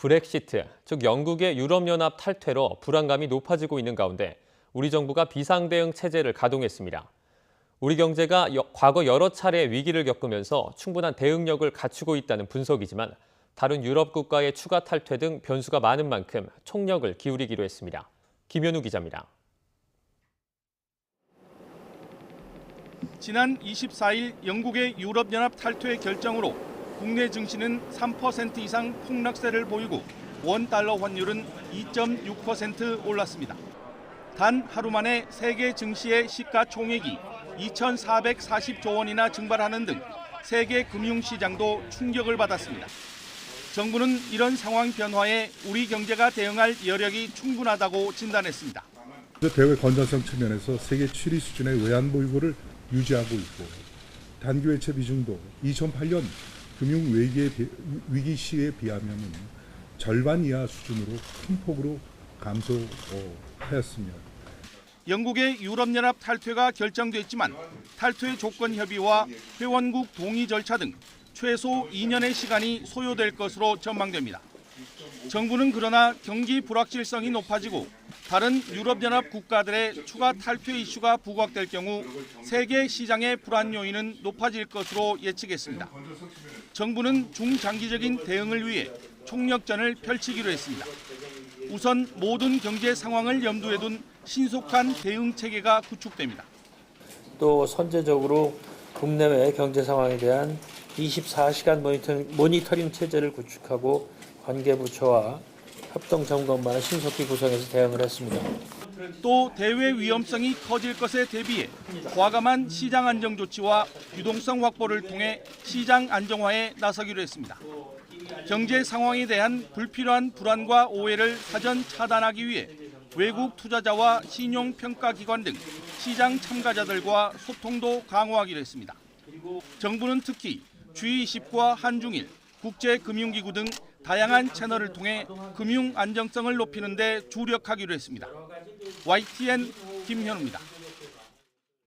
브렉시트, 즉 영국의 유럽연합 탈퇴로 불안감이 높아지고 있는 가운데 우리 정부가 비상대응 체제를 가동했습니다. 우리 경제가 과거 여러 차례 위기를 겪으면서 충분한 대응력을 갖추고 있다는 분석이지만 다른 유럽 국가의 추가 탈퇴 등 변수가 많은 만큼 총력을 기울이기로 했습니다. 김현우 기자입니다. 지난 24일 영국의 유럽연합 탈퇴 결정으로 국내 증시는 3% 이상 폭락세를 보이고 원 달러 환율은 2.6% 올랐습니다. 단 하루 만에 세계 증시의 시가총액이 2,440조 원이나 증발하는 등 세계 금융시장도 충격을 받았습니다. 정부는 이런 상황 변화에 우리 경제가 대응할 여력이 충분하다고 진단했습니다. 대외 건전성 측면에서 세계 7위 수준의 외환 보유고를 유지하고 있고 단기 외채 비중도 2008년 금융위기 시에 비하면 절반 이하 수준으로 큰 폭으로 감소하였습니다. 영국의 유럽연합 탈퇴가 결정됐지만 탈퇴 조건 협의와 회원국 동의 절차 등 최소 2년의 시간이 소요될 것으로 전망됩니다. 정부는 그러나 경기 불확실성이 높아지고 다른 유럽연합 국가들의 추가 탈퇴 이슈가 부각될 경우 세계 시장의 불안 요인은 높아질 것으로 예측했습니다. 정부는 중장기적인 대응을 위해 총력전을 펼치기로 했습니다. 우선 모든 경제 상황을 염두에 둔 신속한 대응 체계가 구축됩니다. 또 선제적으로 국내외 경제 상황에 대한 24시간 모니터링 체제를 구축하고 관계부처와 합동 점검반을 신속히 구성해서 대응을 했습니다. 또 대외 위험성이 커질 것에 대비해 과감한 시장 안정 조치와 유동성 확보를 통해 시장 안정화에 나서기로 했습니다. 경제 상황에 대한 불필요한 불안과 오해를 사전 차단하기 위해 외국 투자자와 신용평가기관 등 시장 참가자들과 소통도 강화하기로 했습니다. 정부는 특히 G20과 한중일, 국제금융기구 등 다양한 채널을 통해 금융 안정성을 높이는 데 주력하기로 했습니다. YTN 김현우입니다.